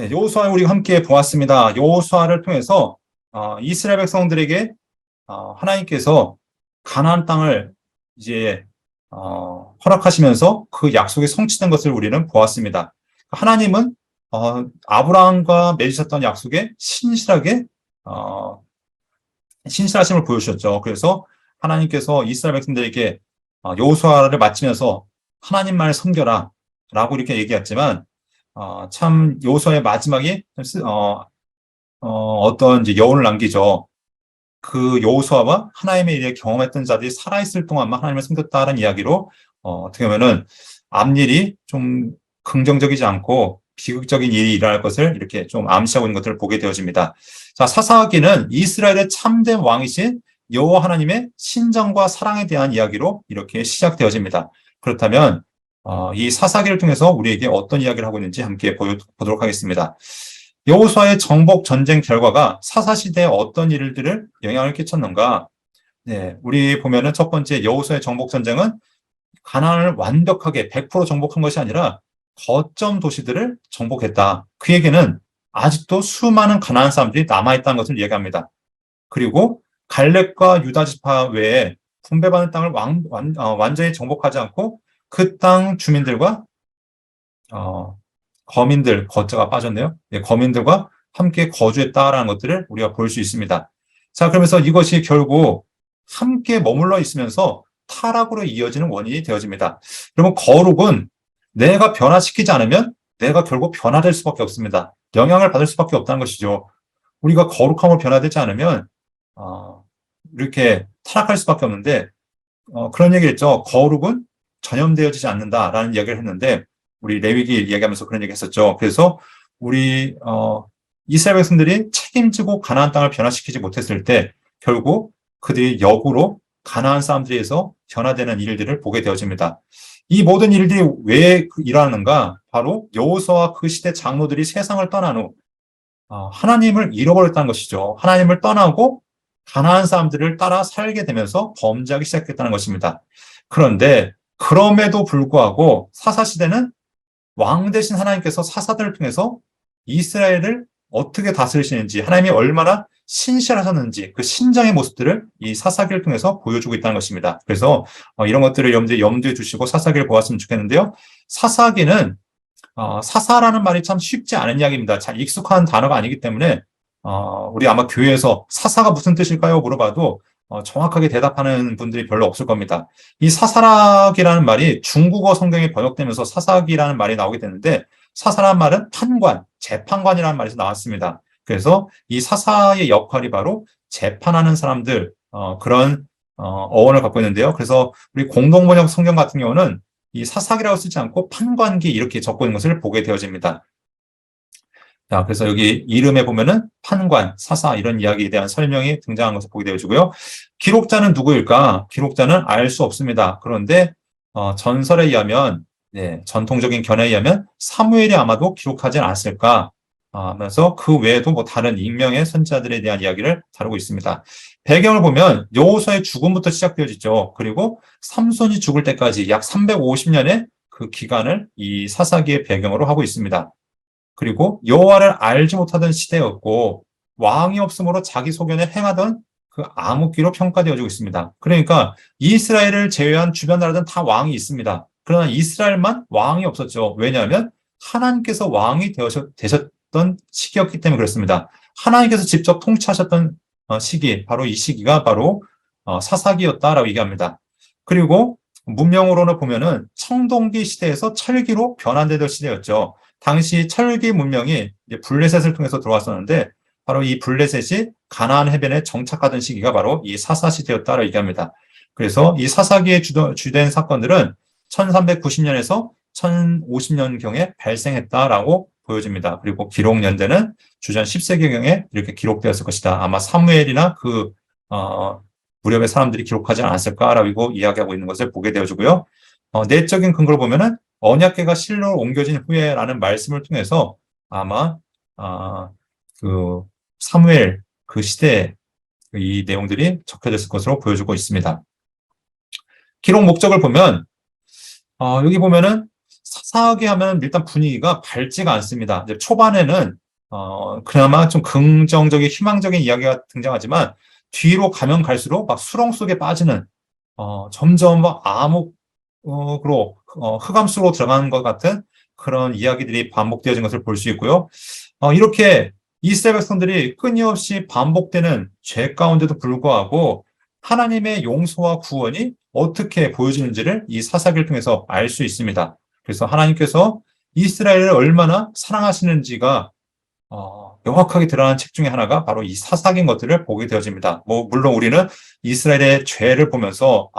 네, 여호수아를 우리가 함께 보았습니다. 여호수아를 통해서 이스라엘 백성들에게 하나님께서 가나안 땅을 이제 허락하시면서 그 약속이 성취된 것을 우리는 보았습니다. 하나님은 아브라함과 맺으셨던 약속에 신실하심을 보여주셨죠. 그래서 하나님께서 이스라엘 백성들에게 여호수아를 마치면서 하나님 말 섬겨라 라고 이렇게 얘기했지만 참 여호수아의 마지막이 어떤 이제 여운을 남기죠. 그 여호수아와 하나님의 일에 경험했던 자들이 살아있을 동안만 하나님을 섬겼다는 이야기로 어떻게 보면은 앞일이 좀 긍정적이지 않고 비극적인 일이 일어날 것을 이렇게 좀 암시하고 있는 것들을 보게 되어집니다. 자, 사사기는 이스라엘의 참된 왕이신 여호와 하나님의 신정과 사랑에 대한 이야기로 이렇게 시작되어집니다. 그렇다면 이 사사기를 통해서 우리에게 어떤 이야기를 하고 있는지 함께 보도록 하겠습니다. 여호수아의 정복 전쟁 결과가 사사시대에 어떤 일들을 영향을 끼쳤는가? 네, 우리 보면은 첫 번째 여호수아의 정복 전쟁은 가나안을 완벽하게 100% 정복한 것이 아니라 거점 도시들을 정복했다. 그에게는 아직도 수많은 가나안 사람들이 남아있다는 것을 얘기합니다. 그리고 갈렙과 유다 지파 외에 분배받은 땅을 완전히 정복하지 않고 그 땅 주민들과 거민들, 거자가 빠졌네요. 네, 거민들과 함께 거주했다라는 것들을 우리가 볼 수 있습니다. 자, 그러면서 이것이 결국 함께 머물러 있으면서 타락으로 이어지는 원인이 되어집니다. 그러면 거룩은 내가 변화시키지 않으면 내가 결국 변화될 수밖에 없습니다. 영향을 받을 수밖에 없다는 것이죠. 우리가 거룩함으로 변화되지 않으면 이렇게 타락할 수밖에 없는데 그런 얘기를 했죠. 거룩은 전염되어지지 않는다라는 이야기를 했는데 우리 레위기 이야기하면서 그런 얘기 했었죠. 그래서 우리 이스라엘 백성들이 책임지고 가나안 땅을 변화시키지 못했을 때 결국 그들이 역으로 가나안 사람들에서 변화되는 일들을 보게 되어집니다. 이 모든 일들이 왜 일어나는가? 바로 여호수아와 그 시대 장로들이 세상을 떠난 후 하나님을 잃어버렸다는 것이죠. 하나님을 떠나고 가나안 사람들을 따라 살게 되면서 범죄하기 시작했다는 것입니다. 그런데 그럼에도 불구하고 사사시대는 왕 대신 하나님께서 사사들을 통해서 이스라엘을 어떻게 다스리시는지 하나님이 얼마나 신실하셨는지 그 신장의 모습들을 이 사사기를 통해서 보여주고 있다는 것입니다. 그래서 이런 것들을 염두에 두시고 사사기를 보았으면 좋겠는데요. 사사기는 사사라는 말이 참 쉽지 않은 이야기입니다. 잘 익숙한 단어가 아니기 때문에 우리 아마 교회에서 사사가 무슨 뜻일까요? 물어봐도 정확하게 대답하는 분들이 별로 없을 겁니다. 이 사사락이라는 말이 중국어 성경에 번역되면서 사사기라는 말이 나오게 되는데 사사라는 말은 판관, 재판관이라는 말에서 나왔습니다. 그래서 이 사사의 역할이 바로 재판하는 사람들 그런 어원을 갖고 있는데요. 그래서 우리 공동번역 성경 같은 경우는 이 사사기라고 쓰지 않고 판관기 이렇게 적고 있는 것을 보게 되어집니다. 자, 그래서 여기 이름에 보면은 판관, 사사 이런 이야기에 대한 설명이 등장한 것을 보게 되어지고요. 기록자는 누구일까? 기록자는 알 수 없습니다. 그런데 전설에 의하면 전통적인 견해에 의하면 사무엘이 아마도 기록하지 않았을까 하면서 그 외에도 뭐 다른 익명의 선지자들에 대한 이야기를 다루고 있습니다. 배경을 보면 여호수아의 죽음부터 시작되어지죠. 그리고 삼손이 죽을 때까지 약 350년의 그 기간을 이 사사기의 배경으로 하고 있습니다. 그리고 여호와를 알지 못하던 시대였고 왕이 없으므로 자기 소견에 행하던 그 암흑기로 평가되어지고 있습니다. 그러니까 이스라엘을 제외한 주변 나라들은 다 왕이 있습니다. 그러나 이스라엘만 왕이 없었죠. 왜냐하면 하나님께서 왕이 되셨던 시기였기 때문에 그렇습니다. 하나님께서 직접 통치하셨던 시기, 바로 이 시기가 바로 사사기였다라고 얘기합니다. 그리고 문명으로는 보면은 청동기 시대에서 철기로 변환되던 시대였죠. 당시 철기 문명이 이제 블레셋을 통해서 들어왔었는데 바로 이 블레셋이 가나안 해변에 정착하던 시기가 바로 이 사사 시대였다라고 얘기합니다. 그래서 이 사사기의 주된 사건들은 1390년에서 1050년경에 발생했다라고 보여집니다. 그리고 기록 연대는 주전 10세기경에 이렇게 기록되었을 것이다. 아마 사무엘이나 그 무렵의 사람들이 기록하지 않았을까라고 이야기하고 있는 것을 보게 되어지고요. 내적인 근거를 보면은 언약궤가 실로로 옮겨진 후에라는 말씀을 통해서 아마 그 사무엘 그 시대에 이 내용들이 적혀졌을 것으로 보여주고 있습니다. 기록 목적을 보면 여기 보면은 사사기 하면 일단 분위기가 밝지가 않습니다. 이제 초반에는 그나마 좀 긍정적인 희망적인 이야기가 등장하지만 뒤로 가면 갈수록 막 수렁 속에 빠지는 점점 막 암흑으로 흑암 속으로 들어가는 것 같은 그런 이야기들이 반복되어진 것을 볼 수 있고요. 이렇게 이스라엘 백성들이 끊임없이 반복되는 죄 가운데도 불구하고 하나님의 용서와 구원이 어떻게 보여지는지를 이 사사기를 통해서 알 수 있습니다. 그래서 하나님께서 이스라엘을 얼마나 사랑하시는지가 명확하게 드러나는 책 중에 하나가 바로 이 사사기인 것들을 보게 되어집니다. 물론 우리는 이스라엘의 죄를 보면서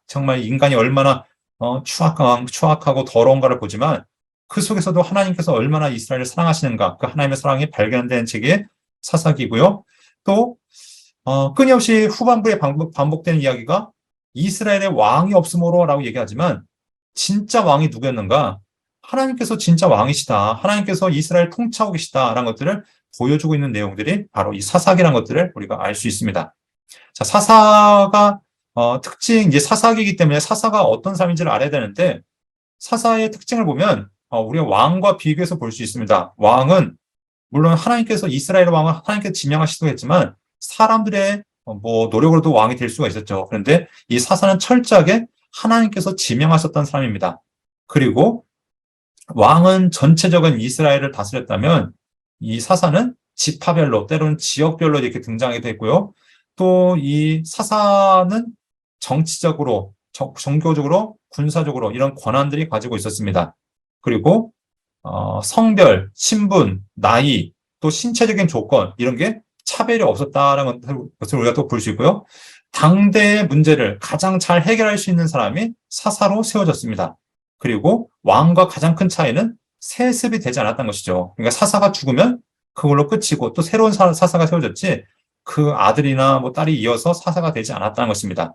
정말 인간이 얼마나 추악하고 더러운가를 보지만 그 속에서도 하나님께서 얼마나 이스라엘을 사랑하시는가, 그 하나님의 사랑이 발견된 책이 사사기고요. 또 끊임없이 후반부에 반복되는 이야기가 이스라엘의 왕이 없으므로라고 얘기하지만 진짜 왕이 누구였는가? 하나님께서 진짜 왕이시다. 하나님께서 이스라엘 통치하고 계시다라는 것들을 보여주고 있는 내용들이 바로 이 사사기라는 것들을 우리가 알 수 있습니다. 자, 사사가 특징, 이제 사사기이기 때문에 사사가 어떤 사람인지를 알아야 되는데 사사의 특징을 보면 우리가 왕과 비교해서 볼 수 있습니다. 왕은 물론 하나님께서 이스라엘 왕을 하나님께서 지명하시기도 했지만 사람들의 노력으로도 왕이 될 수가 있었죠. 그런데 이 사사는 철저하게 하나님께서 지명하셨던 사람입니다. 그리고 왕은 전체적인 이스라엘을 다스렸다면 이 사사는 지파별로 때로는 지역별로 이렇게 등장하게 됐고요. 또 이 사사는 정치적으로, 종교적으로, 군사적으로 이런 권한들이 가지고 있었습니다. 그리고 성별, 신분, 나이, 또 신체적인 조건 이런 게 차별이 없었다는 것을 우리가 또 볼 수 있고요. 당대의 문제를 가장 잘 해결할 수 있는 사람이 사사로 세워졌습니다. 그리고 왕과 가장 큰 차이는 세습이 되지 않았다는 것이죠. 그러니까 사사가 죽으면 그걸로 끝이고 또 새로운 사사가 세워졌지 그 아들이나 딸이 이어서 사사가 되지 않았다는 것입니다.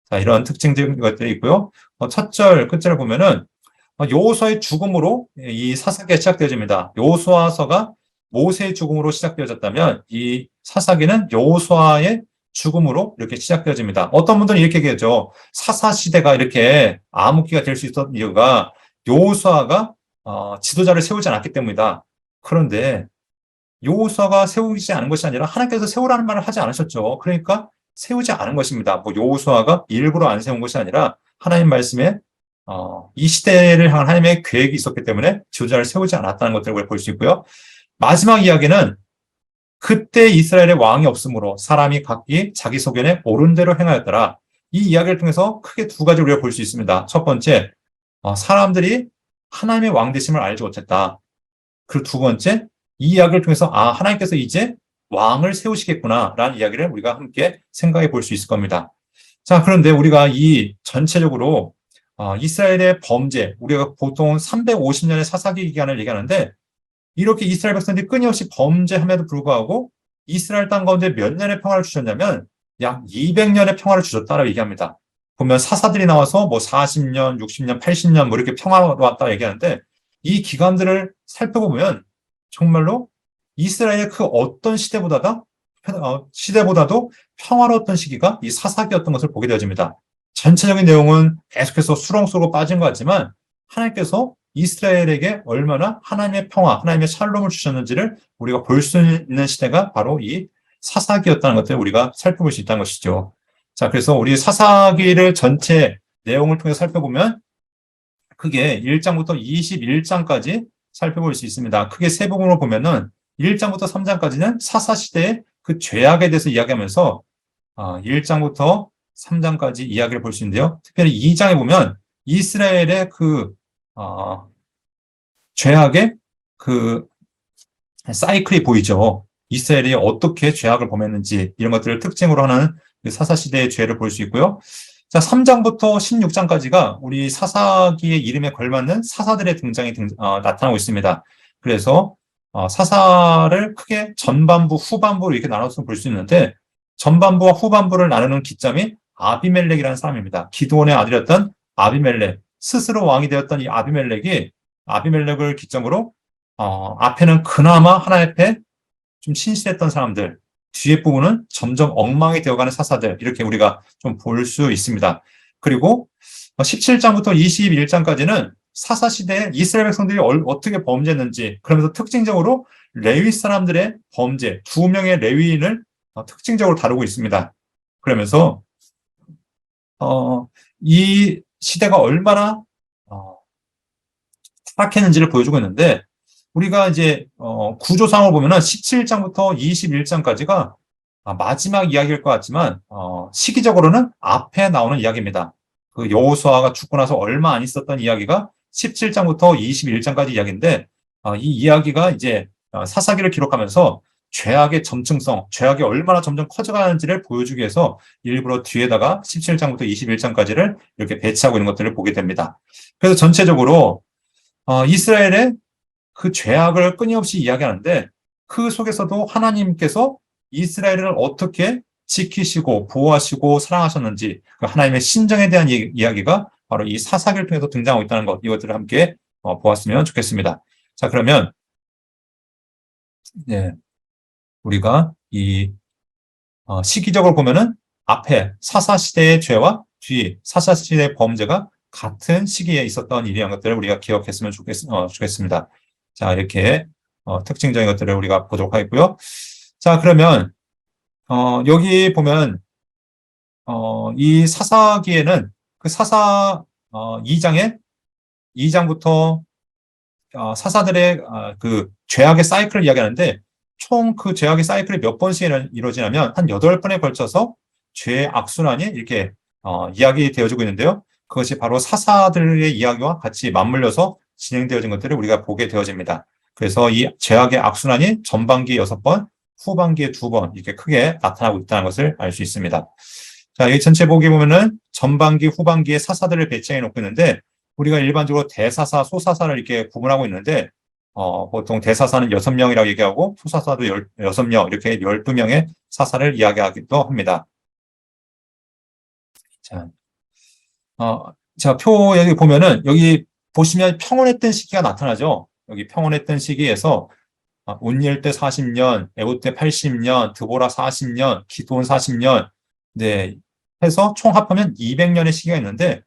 자, 이런 특징적인 것들이 있고요. 첫 절, 끝절을 보면은 여호수아의 죽음으로 이 사사기가 시작되어집니다. 여호수아서가 모세의 죽음으로 시작되어졌다면 이 사사기는 여호수아의 죽음으로 이렇게 시작되어집니다. 어떤 분들은 이렇게 얘기하죠. 사사 시대가 이렇게 암흑기가 될 수 있었던 이유가 여호수아가 지도자를 세우지 않았기 때문이다. 그런데 여호수아가 세우지 않은 것이 아니라 하나님께서 세우라는 말을 하지 않으셨죠. 그러니까 세우지 않은 것입니다. 여호수아가 일부러 안 세운 것이 아니라 하나님 말씀에 이 시대를 향한 하나님의 계획이 있었기 때문에 지도자를 세우지 않았다는 것들을 볼 수 있고요. 마지막 이야기는 그때 이스라엘의 왕이 없으므로 사람이 각기 자기 소견에 옳은 대로 행하였더라. 이 이야기를 통해서 크게 두 가지를 우리가 볼 수 있습니다. 첫 번째, 사람들이 하나님의 왕 되심을 알지 못했다. 그리고 두 번째, 이 이야기를 통해서 하나님께서 이제 왕을 세우시겠구나라는 이야기를 우리가 함께 생각해 볼 수 있을 겁니다. 자, 그런데 우리가 이 전체적으로 이스라엘의 범죄, 우리가 보통 350년의 사사기 기간을 얘기하는데 이렇게 이스라엘 백성들이 끊임없이 범죄함에도 불구하고 이스라엘 땅 가운데 몇 년의 평화를 주셨냐면 약 200년의 평화를 주셨다라고 얘기합니다. 보면 사사들이 나와서 40년, 60년, 80년 이렇게 평화가 왔다 얘기하는데 이 기간들을 살펴보면 정말로 이스라엘의 그 어떤 시대보다도 평화로웠던 시기가 이 사사기였던 것을 보게 되어집니다. 전체적인 내용은 계속해서 수렁 속으로 빠진 것 같지만 하나님께서 이스라엘에게 얼마나 하나님의 평화, 하나님의 샬롬을 주셨는지를 우리가 볼 수 있는 시대가 바로 이 사사기였다는 것들을 우리가 살펴볼 수 있다는 것이죠. 자, 그래서 우리 사사기를 전체 내용을 통해 살펴보면 크게 1장부터 21장까지 살펴볼 수 있습니다. 크게 세 부분으로 보면은 1장부터 3장까지는 사사시대의 그 죄악에 대해서 이야기하면서 1장부터 3장까지 이야기를 볼 수 있는데요. 특별히 2장에 보면 이스라엘의 죄악의 사이클이 보이죠. 이스라엘이 어떻게 죄악을 범했는지 이런 것들을 특징으로 하는 사사시대의 죄를 볼 수 있고요. 자, 3장부터 16장까지가 우리 사사기의 이름에 걸맞는 사사들의 등장이 나타나고 있습니다. 그래서 사사를 크게 전반부, 후반부로 이렇게 나눠서 볼 수 있는데 전반부와 후반부를 나누는 기점이 아비멜렉이라는 사람입니다. 기드온의 아들이었던 아비멜렉, 스스로 왕이 되었던 이 아비멜렉을 기점으로 앞에는 그나마 하나님 앞에 좀 신실했던 사람들, 뒤에 부분은 점점 엉망이 되어가는 사사들 이렇게 우리가 좀 볼 수 있습니다. 그리고 17장부터 21장까지는 사사시대에 이스라엘 백성들이 어떻게 범죄했는지, 그러면서 특징적으로 레위 사람들의 범죄, 2명의 레위인을 특징적으로 다루고 있습니다. 그러면서 이 시대가 얼마나 타락했는지를 보여주고 있는데, 우리가 이제 구조상을 보면은 17장부터 21장까지가 마지막 이야기일 것 같지만 시기적으로는 앞에 나오는 이야기입니다. 그 여호수아가 죽고 나서 얼마 안 있었던 이야기가 17장부터 21장까지 이야기인데, 이 이야기가 이제 사사기를 기록하면서 죄악의 점층성, 죄악이 얼마나 점점 커져가는지를 보여주기 위해서 일부러 뒤에다가 17장부터 21장까지를 이렇게 배치하고 있는 것들을 보게 됩니다. 그래서 전체적으로 이스라엘의 그 죄악을 끊임없이 이야기하는데, 그 속에서도 하나님께서 이스라엘을 어떻게 지키시고 보호하시고 사랑하셨는지, 그 하나님의 신정에 대한 이야기가 바로 이 사사기를 통해서 등장하고 있다는 것, 이것들을 함께 보았으면 좋겠습니다. 자, 그러면 네, 우리가 이 시기적으로 보면은 앞에 사사시대의 죄와 뒤 사사시대의 범죄가 같은 시기에 있었던 일이라는 것들을 우리가 기억했으면 좋겠습니다. 자, 이렇게 특징적인 것들을 우리가 보도록 하겠고요. 자, 그러면 여기 보면 이 사사기에는 그 사사 2장부터 사사들의 그 죄악의 사이클을 이야기하는데, 총 그 죄악의 사이클이 몇 번씩 이루어지냐면 한 8번에 걸쳐서 죄의 악순환이 이렇게 이야기되어지고 있는데요. 그것이 바로 사사들의 이야기와 같이 맞물려서 진행되어진 것들을 우리가 보게 되어집니다. 그래서 이 죄악의 악순환이 전반기에 6번, 후반기에 2번 이렇게 크게 나타나고 있다는 것을 알 수 있습니다. 자, 여기 전체 보기 보면은 전반기, 후반기에 사사들을 배치해 놓고 있는데, 우리가 일반적으로 대사사, 소사사를 이렇게 구분하고 있는데, 보통 대사사는 6명이라고 얘기하고, 소사사도 6명, 이렇게 12명의 사사를 이야기하기도 합니다. 자, 표 여기 보면은, 여기 보시면 평온했던 시기가 나타나죠? 여기 평온했던 시기에서, 온니엘 때 40년, 에봇 때 80년, 드보라 40년, 기드온 40년, 네, 해서 총 합하면 200년의 시기가 있는데,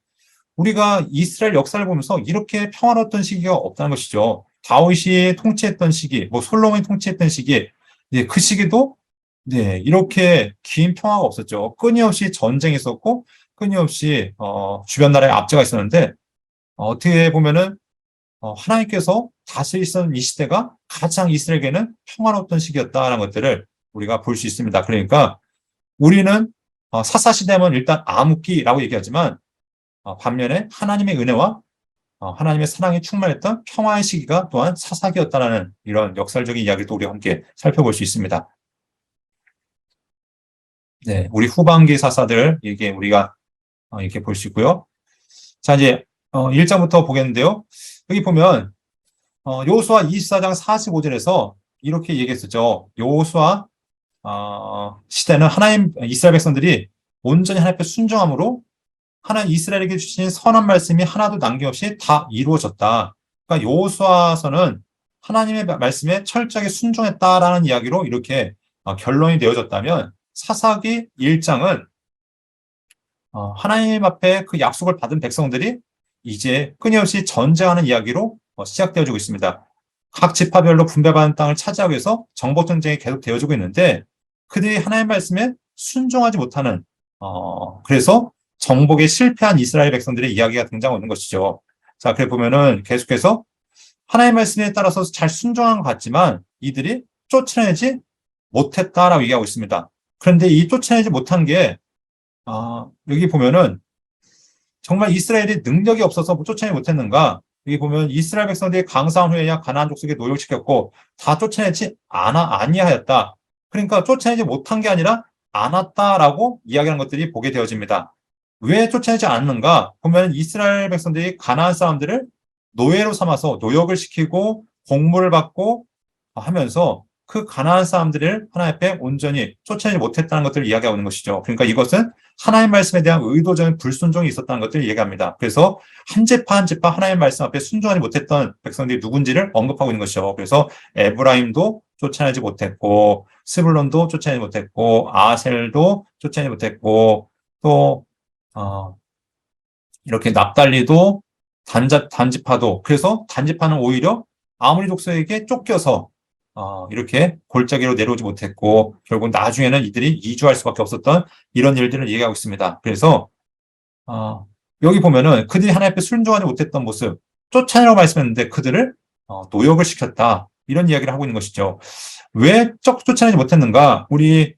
우리가 이스라엘 역사를 보면서 이렇게 평화로웠던 시기가 없다는 것이죠. 다윗이 통치했던 시기, 뭐 솔로몬이 통치했던 시기, 네, 그 시기도 네, 이렇게 긴 평화가 없었죠. 끊임없이 전쟁이 있었고, 끊임없이 주변 나라에 압제가 있었는데, 어떻게 보면은 하나님께서 다스리시던 이 시대가 가장 이스라엘에게는 평화로웠던 시기였다는 것들을 우리가 볼 수 있습니다. 그러니까 우리는 사사시대면 일단 암흑기라고 얘기하지만, 반면에 하나님의 은혜와 하나님의 사랑이 충만했던 평화의 시기가 또한 사사기였다라는 이런 역설적인 이야기도 우리가 함께 살펴볼 수 있습니다. 네, 우리 후반기 사사들 이게 우리가 이렇게 볼 수 있고요. 자, 이제 1장부터 보겠는데요. 여기 보면 여호수아 24장 45절에서 이렇게 얘기했었죠. 여호수아 시대는 하나님 이스라엘 백성들이 온전히 하나님께 순종함으로 하나님 이스라엘에게 주신 선한 말씀이 하나도 남김없이 다 이루어졌다. 그러니까 여호수아서는 하나님의 말씀에 철저하게 순종했다라는 이야기로 이렇게 결론이 내어졌다면, 사사기 1장은 하나님 앞에 그 약속을 받은 백성들이 이제 끊임없이 전쟁하는 이야기로 시작되어지고 있습니다. 각 지파별로 분배받은 땅을 차지하기 위해서 정복 전쟁이 계속 되어지고 있는데, 그들이 하나님 말씀에 순종하지 못하는 그래서 정복에 실패한 이스라엘 백성들의 이야기가 등장하고 있는 것이죠. 자, 그래 보면은 계속해서 하나님의 말씀에 따라서 잘 순종한 것 같지만 이들이 쫓아내지 못했다라고 얘기하고 있습니다. 그런데 이 쫓아내지 못한 게 여기 보면은 정말 이스라엘이 능력이 없어서 쫓아내지 못했는가? 여기 보면 이스라엘 백성들이 강사한 후에야 가나안 족속에 노역시켰고 다 쫓아내지 아니하였다. 그러니까 쫓아내지 못한 게 아니라 않았다라고 이야기하는 것들이 보게 되어집니다. 왜 쫓아내지 않는가? 보면 이스라엘 백성들이 가나안 사람들을 노예로 삼아서 노역을 시키고 공물을 받고 하면서 그 가나안 사람들을 하나님 앞에 온전히 쫓아내지 못했다는 것들을 이야기하고 있는 것이죠. 그러니까 이것은 하나님 말씀에 대한 의도적인 불순종이 있었다는 것들을 얘기합니다. 그래서 한 제파 한 제파 하나님 말씀 앞에 순종하지 못했던 백성들이 누군지를 언급하고 있는 것이죠. 그래서 에브라임도 쫓아내지 못했고, 스불론도 쫓아내지 못했고, 아셀도 쫓아내지 못했고, 또 이렇게 납달리도 단지파도, 그래서 단지파는 오히려 아모리 족속에게 쫓겨서 이렇게 골짜기로 내려오지 못했고 결국 나중에는 이들이 이주할 수밖에 없었던 이런 일들을 얘기하고 있습니다. 그래서 여기 보면은 그들이 하나님 앞에 순종하지 못했던 모습, 쫓아내라고 말씀했는데 그들을 노역을 시켰다. 이런 이야기를 하고 있는 것이죠. 왜 쫓아내지 못했는가? 우리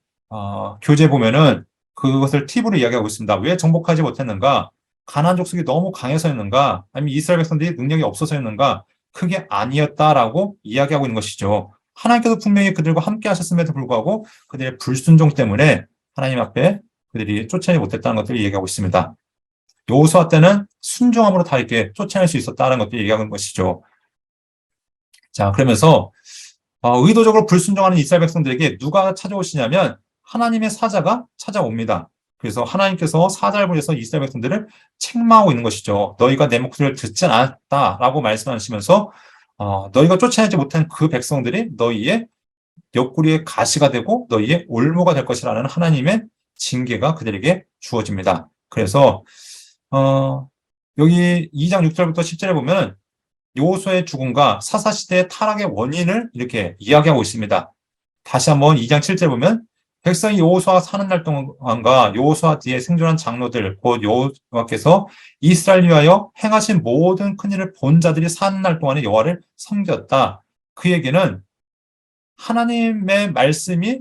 교재 보면은 그것을 팁으로 이야기하고 있습니다. 왜 정복하지 못했는가? 가나안 족속이 너무 강해서였는가? 아니면 이스라엘 백성들이 능력이 없어서였는가? 그게 아니었다라고 이야기하고 있는 것이죠. 하나님께서 분명히 그들과 함께 하셨음에도 불구하고 그들의 불순종 때문에 하나님 앞에 그들이 쫓아내지 못했다는 것들을 얘기하고 있습니다. 여호수아 때는 순종함으로 다 이렇게 쫓아낼 수 있었다는 것들을 얘기하는 것이죠. 자, 그러면서 의도적으로 불순종하는 이스라엘 백성들에게 누가 찾아오시냐면 하나님의 사자가 찾아옵니다. 그래서 하나님께서 사자를 보내서 이스라엘 백성들을 책망하고 있는 것이죠. 너희가 내 목소리를 듣지 않았다라고 말씀하시면서 너희가 쫓아내지 못한 그 백성들이 너희의 옆구리의 가시가 되고 너희의 올무가 될 것이라는 하나님의 징계가 그들에게 주어집니다. 그래서 여기 2장 6절부터 10절에 보면 여호수아의 죽음과 사사시대의 타락의 원인을 이렇게 이야기하고 있습니다. 다시 한번 2장 7절 보면 백성이 여호수아 사는 날 동안과 여호수아 뒤에 생존한 장로들 곧 여호와께서 이스라엘 위하여 행하신 모든 큰일을 본 자들이 사는 날 동안에 여호와를 섬겼다. 그에게는 하나님의 말씀이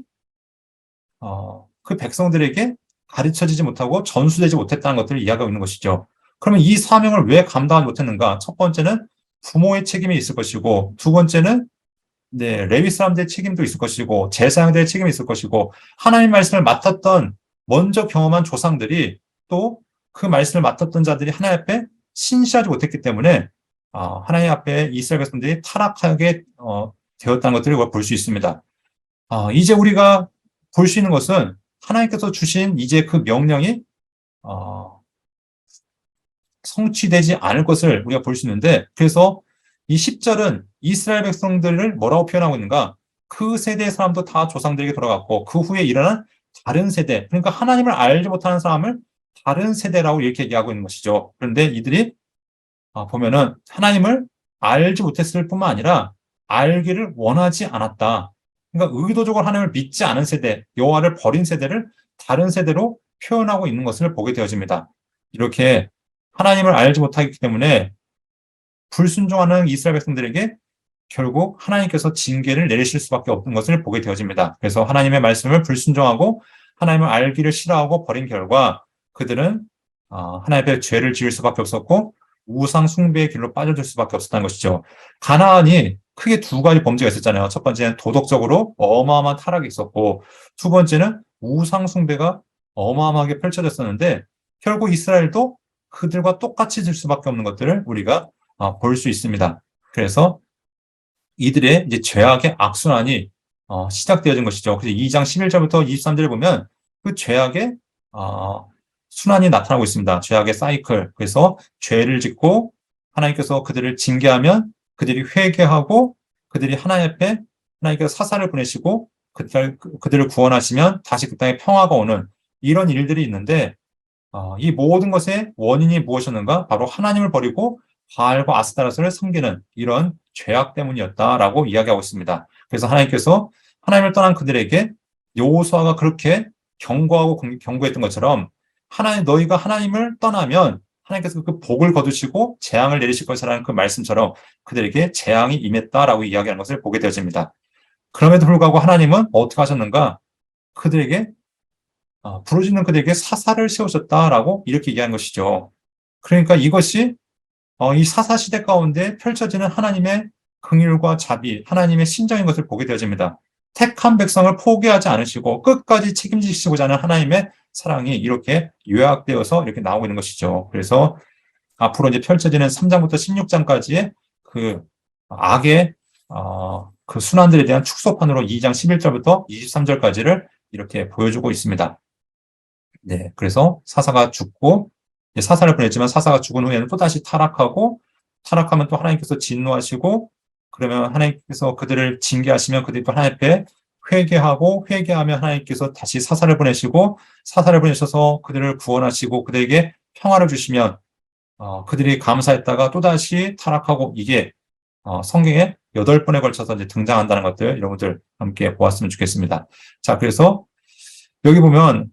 그 백성들에게 가르쳐지지 못하고 전수되지 못했다는 것들을 이야기하고 있는 것이죠. 그러면 이 사명을 왜 감당하지 못했는가? 첫 번째는 부모의 책임이 있을 것이고, 두 번째는 레위 사람들의 책임도 있을 것이고, 제사장들의 책임이 있을 것이고, 하나님 말씀을 맡았던 먼저 경험한 조상들이 또 그 말씀을 맡았던 자들이 하나님 앞에 신실하지 못했기 때문에 하나님 앞에 이스라엘 백성들이 타락하게 되었다는 것들을 볼 수 있습니다. 이제 우리가 볼 수 있는 것은 하나님께서 주신 이제 그 명령이 성취되지 않을 것을 우리가 볼 수 있는데, 그래서 이 10절은 이스라엘 백성들을 뭐라고 표현하고 있는가? 그 세대의 사람도 다 조상들에게 돌아갔고 그 후에 일어난 다른 세대, 그러니까 하나님을 알지 못하는 사람을 다른 세대라고 이렇게 얘기하고 있는 것이죠. 그런데 이들이 보면은 하나님을 알지 못했을 뿐만 아니라 알기를 원하지 않았다. 그러니까 의도적으로 하나님을 믿지 않은 세대, 여호와를 버린 세대를 다른 세대로 표현하고 있는 것을 보게 되어집니다. 이렇게 하나님을 알지 못하기 때문에 불순종하는 이스라엘 백성들에게 결국 하나님께서 징계를 내리실 수밖에 없는 것을 보게 되어집니다. 그래서 하나님의 말씀을 불순종하고 하나님을 알기를 싫어하고 버린 결과 그들은 하나님 앞에 죄를 지을 수밖에 없었고 우상 숭배의 길로 빠져들 수밖에 없었다는 것이죠. 가나안이 크게 두 가지 범죄가 있었잖아요. 첫 번째는 도덕적으로 어마어마한 타락이 있었고, 두 번째는 우상 숭배가 어마어마하게 펼쳐졌었는데 결국 이스라엘도 그들과 똑같이 질 수밖에 없는 것들을 우리가 볼 수 있습니다. 그래서 이들의 이제 죄악의 악순환이 시작되어진 것이죠. 그래서 2장 11절부터 23절을 보면 그 죄악의 순환이 나타나고 있습니다. 죄악의 사이클. 그래서 죄를 짓고 하나님께서 그들을 징계하면 그들이 회개하고 그들이 하나님 앞에 하나님께서 사사를 보내시고 그들을 구원하시면 다시 그 땅에 평화가 오는 이런 일들이 있는데 이 모든 것의 원인이 무엇이었는가? 바로 하나님을 버리고 바알과 아스타라스를 섬기는 이런 죄악 때문이었다라고 이야기하고 있습니다. 그래서 하나님께서 하나님을 떠난 그들에게 여호수아가 그렇게 경고했던 것처럼 너희가 하나님을 떠나면 하나님께서 그 복을 거두시고 재앙을 내리실 것이라는 그 말씀처럼 그들에게 재앙이 임했다라고 이야기하는 것을 보게 되어집니다. 그럼에도 불구하고 하나님은 어떻게 하셨는가? 그들에게 부르짖는 그들에게 사사를 세우셨다라고 이렇게 얘기하는 것이죠. 그러니까 이것이 이 사사시대 가운데 펼쳐지는 하나님의 긍휼과 자비, 하나님의 신정인 것을 보게 되어집니다. 택한 백성을 포기하지 않으시고 끝까지 책임지시고자 하는 하나님의 사랑이 이렇게 요약되어서 이렇게 나오고 있는 것이죠. 그래서 앞으로 이제 펼쳐지는 3장부터 16장까지의 그 악의 그 순환들에 대한 축소판으로 2장 11절부터 23절까지를 이렇게 보여주고 있습니다. 네, 그래서 사사가 죽고 사사를 보냈지만 사사가 죽은 후에는 또다시 타락하고 타락하면 또 하나님께서 진노하시고 그러면 하나님께서 그들을 징계하시면 그들이 또 하나님 앞에 회개하고 회개하면 하나님께서 다시 사사를 보내시고 사사를 보내셔서 그들을 구원하시고 그들에게 평화를 주시면 그들이 감사했다가 또다시 타락하고 이게 성경에 8번에 걸쳐서 이제 등장한다는 것들 여러분들 함께 보았으면 좋겠습니다. 자, 그래서 여기 보면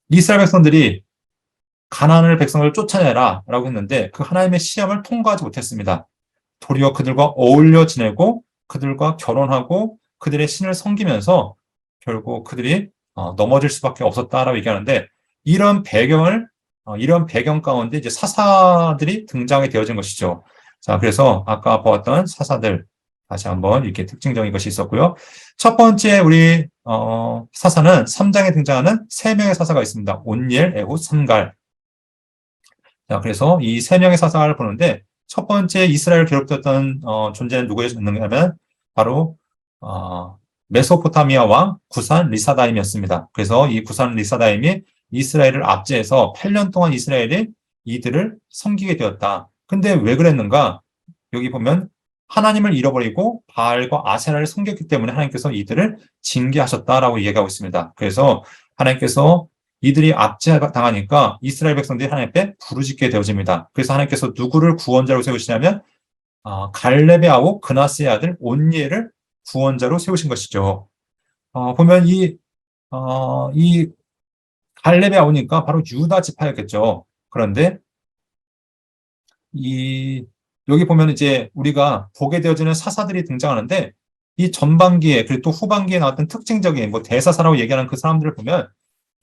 이스라엘 백성들이 가나안을 백성을 쫓아내라 라고 했는데 그 하나님의 시험을 통과하지 못했습니다. 도리어 그들과 어울려 지내고 그들과 결혼하고 그들의 신을 섬기면서 결국 그들이 넘어질 수밖에 없었다라고 얘기하는데 이런 배경 가운데 이제 사사들이 등장이 되어진 것이죠. 자, 그래서 아까 보았던 사사들 다시 한번 이렇게 특징적인 것이 있었고요. 첫 번째 우리 사사는 3장에 등장하는 3명의 사사가 있습니다. 온니엘, 에훗, 삼갈. 자, 그래서 이 3명의 사사를 보는데 첫 번째 이스라엘 괴롭혔던 존재는 누구였느냐면 바로 메소포타미아 왕 구산 리사다임이었습니다. 그래서 이 구산 리사다임이 이스라엘을 압제해서 8년 동안 이스라엘이 이들을 섬기게 되었다. 근데 왜 그랬는가? 여기 보면 하나님을 잃어버리고 바알과 아세라를 섬겼기 때문에 하나님께서 이들을 징계하셨다라고 얘기하고 있습니다. 그래서 하나님께서 이들이 압제당하니까 이스라엘 백성들이 하나님 앞에 부르짖게 되어집니다. 그래서 하나님께서 누구를 구원자로 세우시냐면 갈렙의 아우 그나스의 아들 온니엘을 구원자로 세우신 것이죠. 보면 이 갈렙의 아우니까 바로 유다 지파였겠죠. 그런데 여기 보면 이제 우리가 보게 되어지는 사사들이 등장하는데 이 전반기에 그리고 또 후반기에 나왔던 특징적인 뭐 대사사라고 얘기하는 그 사람들을 보면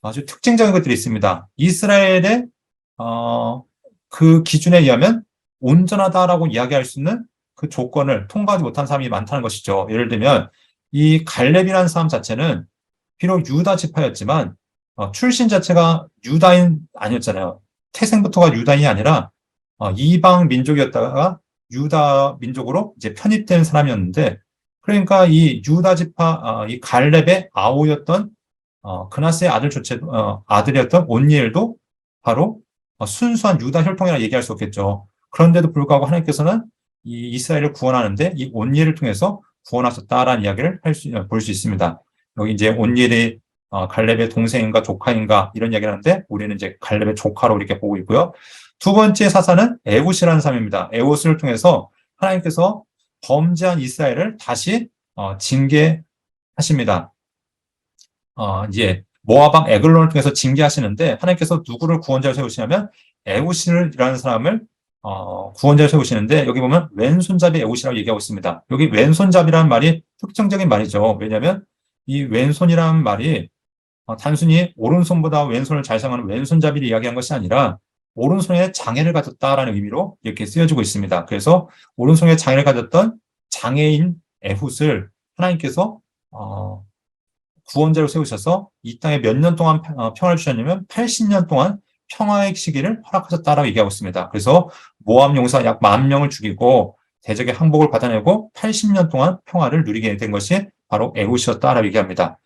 아주 특징적인 것들이 있습니다. 이스라엘의 그 기준에 의하면 온전하다라고 이야기할 수 있는 그 조건을 통과하지 못한 사람이 많다는 것이죠. 예를 들면 이 갈렙이라는 사람 자체는 비록 유다 지파였지만 출신 자체가 유다인 아니었잖아요. 태생부터가 유다인이 아니라 이방 민족이었다가 유다 민족으로 이제 편입된 사람이었는데 그러니까 이 유다 지파 이 갈렙의 아우였던 그나스의 아들이었던 온니엘도 바로 순수한 유다 혈통이라 얘기할 수 없겠죠. 그런데도 불구하고 하나님께서는 이 이스라엘을 구원하는데 이 온니엘을 통해서 구원하셨다라는 이야기를 볼 수 있습니다. 여기 이제 온니엘이 갈렙의 동생인가 조카인가 이런 이야기를 하는데 우리는 이제 갈렙의 조카로 이렇게 보고 있고요. 두 번째 사사는 에훗이라는 사람입니다. 에훗을 통해서 하나님께서 범죄한 이스라엘을 다시 징계하십니다. 이제 모압 에글론을 통해서 징계하시는데 하나님께서 누구를 구원자로 세우시냐면 에훗이라는 사람을 구원자로 세우시는데 여기 보면 왼손잡이 에훗이라고 얘기하고 있습니다. 여기 왼손잡이라는 말이 특징적인 말이죠. 왜냐하면 이 왼손이라는 말이 단순히 오른손보다 왼손을 잘 사용하는 왼손잡이를 이야기한 것이 아니라 오른손에 장애를 가졌다라는 의미로 이렇게 쓰여지고 있습니다. 그래서 오른손에 장애를 가졌던 장애인 에훗을 하나님께서 구원자로 세우셔서 이 땅에 몇 년 동안 평화를 주셨냐면 80년 동안 평화의 시기를 허락하셨다라고 얘기하고 있습니다. 그래서 모압 용사 약 10,000명을 죽이고 대적의 항복을 받아내고 80년 동안 평화를 누리게 된 것이 바로 에훗이었다라고 얘기합니다.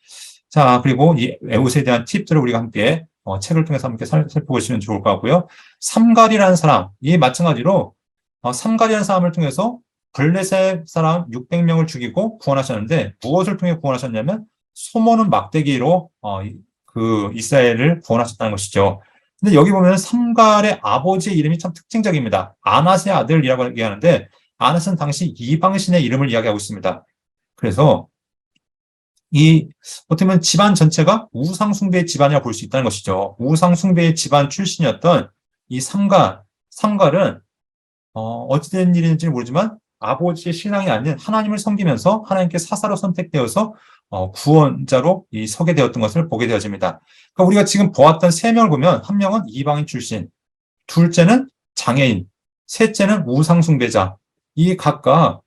자, 그리고 이 에훗에 대한 팁들을 우리가 함께 책을 통해서 함께 살펴보시면 좋을 것 같고요. 삼갈이라는 사람, 이 마찬가지로 삼갈이라는 사람을 통해서 블레셋 사람 600명을 죽이고 구원하셨는데 무엇을 통해 구원하셨냐면 소모는 막대기로 그 이스라엘을 구원하셨다는 것이죠. 근데 여기 보면 삼갈의 아버지의 이름이 참 특징적입니다. 아낫의 아들이라고 얘기하는데 아낫은 당시 이방신의 이름을 이야기하고 있습니다. 그래서 어떻게 보면 집안 전체가 우상숭배의 집안이라고 볼 수 있다는 것이죠. 우상숭배의 집안 출신이었던 이 삼갈은 어찌된 일인지 모르지만 아버지의 신앙이 아닌 하나님을 섬기면서 하나님께 사사로 선택되어서 구원자로 서게 되었던 것을 보게 되어집니다. 그러니까 우리가 지금 보았던 3명을 보면 한 명은 이방인 출신, 둘째는 장애인, 셋째는 우상숭배자. 이 각각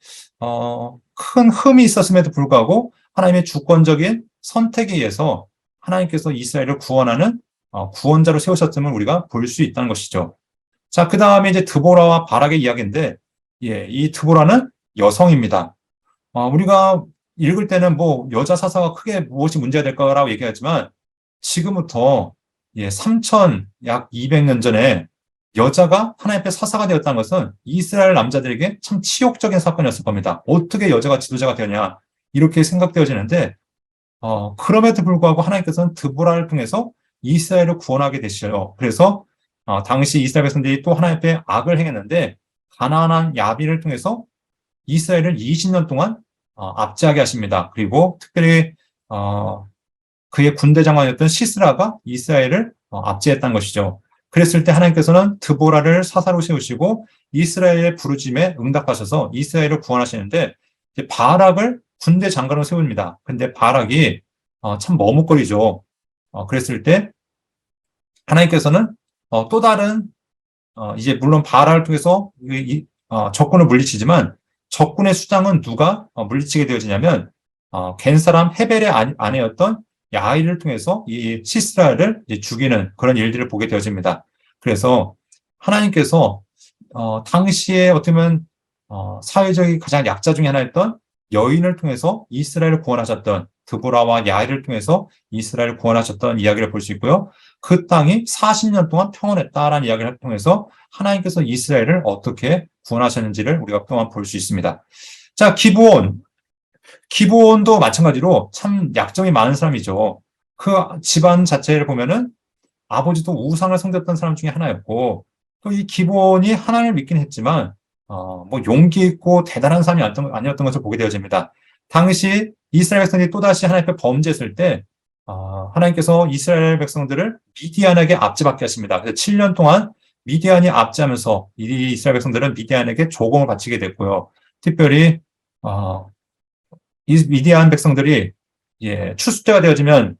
큰 흠이 있었음에도 불구하고 하나님의 주권적인 선택에 의해서 하나님께서 이스라엘을 구원하는 구원자로 세우셨음을 우리가 볼 수 있다는 것이죠. 자, 그 다음에 이제 드보라와 바락의 이야기인데, 이 드보라는 여성입니다. 우리가 읽을 때는 뭐 여자 사사가 크게 무엇이 문제가 될까라고 얘기하지만 지금부터 3,000 약 200년 전에 여자가 하나님 앞에 사사가 되었다는 것은 이스라엘 남자들에게 참 치욕적인 사건이었을 겁니다. 어떻게 여자가 지도자가 되냐 이렇게 생각되어지는데 그럼에도 불구하고 하나님께서는 드보라를 통해서 이스라엘을 구원하게 되시죠. 그래서 당시 이스라엘 백성들이 또 하나님 앞에 악을 행했는데 가나안 야빈을 통해서 이스라엘을 20년 동안 압제하게 하십니다. 그리고 특별히 그의 군대 장관이었던 시스라가 이스라엘을 압제했다는 것이죠. 그랬을 때 하나님께서는 드보라를 사사로 세우시고 이스라엘의 부르짖음에 응답하셔서 이스라엘을 구원하시는데 바락을 군대 장관으로 세웁니다. 근데 바락이 참 머뭇거리죠. 그랬을 때 하나님께서는 또 다른 이제 물론 바락을 통해서 적군을 물리치지만 적군의 수장은 누가 물리치게 되어지냐면 겐 사람 헤벨의 아내였던 야일을 통해서 이 시스라를 죽이는 그런 일들을 보게 되어집니다. 그래서 하나님께서 당시에 어떻게 보면 사회적인 가장 약자 중에 하나였던 여인을 통해서 이스라엘을 구원하셨던 드보라와 야일을 통해서 이스라엘을 구원하셨던 이야기를 볼 수 있고요. 그 땅이 40년 동안 평온했다라는 이야기를 통해서 하나님께서 이스라엘을 어떻게 구원하셨는지를 우리가 또한 볼 수 있습니다. 자, 기브온도 마찬가지로 참 약점이 많은 사람이죠. 그 집안 자체를 보면은 아버지도 우상을 섬겼던 사람 중에 하나였고, 또 이 기브온이 하나님을 믿긴 했지만 뭐 용기 있고 대단한 사람이 아니었던 것을 보게 되어집니다. 당시 이스라엘 백성들이 또다시 하나님 앞에 범죄했을 때 하나님께서 이스라엘 백성들을 미디안에게 압제받게 하십니다. 그래서 7년 동안 미디안이 압제하면서 이 이스라엘 백성들은 미디안에게 조공을 바치게 됐고요. 특별히 이 미디안 백성들이 추수 때가 되어지면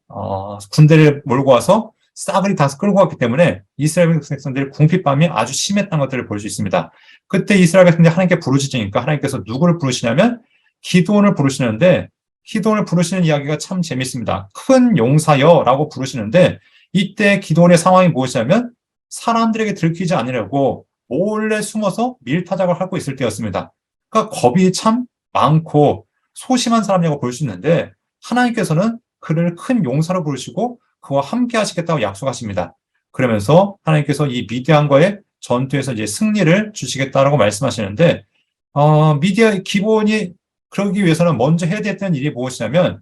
군대를 몰고 와서 싸그리 다 끌고 갔기 때문에 이스라엘 백성들의 궁핍함이 아주 심했다는 것들을 볼 수 있습니다. 그때 이스라엘 백성들이 하나님께 부르짖으니까 하나님께서 누구를 부르시냐면 기드온을 부르시는데, 기드온을 부르시는 이야기가 참 재밌습니다. 큰 용사여라고 부르시는데 이때 기드온의 상황이 무엇이냐면 사람들에게 들키지 않으려고 몰래 숨어서 밀타작을 하고 있을 때였습니다. 그러니까 겁이 참 많고 소심한 사람이라고 볼 수 있는데 하나님께서는 그를 큰 용사로 부르시고 그와 함께 하시겠다고 약속하십니다. 그러면서 하나님께서 이 미디안과의 전투에서 이제 승리를 주시겠다라고 말씀하시는데 기본이 그러기 위해서는 먼저 해야 됐던 일이 무엇이냐면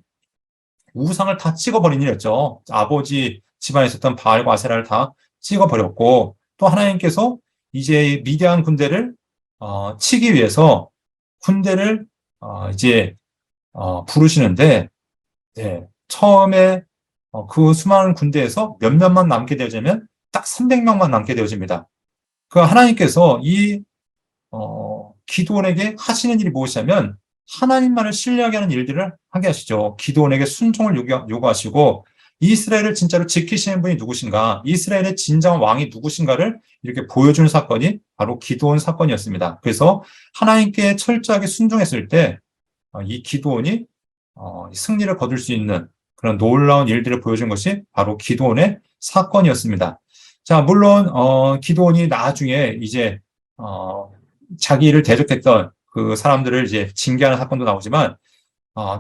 우상을 다 찍어버린 일이었죠. 아버지 집안에 있었던 바알과 아세라를 다 찍어버렸고, 또 하나님께서 이제 미디안 군대를 치기 위해서 군대를 이제 부르시는데, 처음에 그 수많은 군대에서 몇몇만 남게 되어지면 딱 300명만 남게 되어집니다. 그 하나님께서 이 기드온에게 하시는 일이 무엇이냐면 하나님만을 신뢰하게 하는 일들을 하게 하시죠. 기드온에게 순종을 요구하시고 이스라엘을 진짜로 지키시는 분이 누구신가, 이스라엘의 진정한 왕이 누구신가를 이렇게 보여주는 사건이 바로 기드온 사건이었습니다. 그래서 하나님께 철저하게 순종했을 때 이 기드온이 승리를 거둘 수 있는 그런 놀라운 일들을 보여준 것이 바로 기드온의 사건이었습니다. 자, 물론 기드온이 나중에 이제 자기 일을 대적했던 그 사람들을 이제 징계하는 사건도 나오지만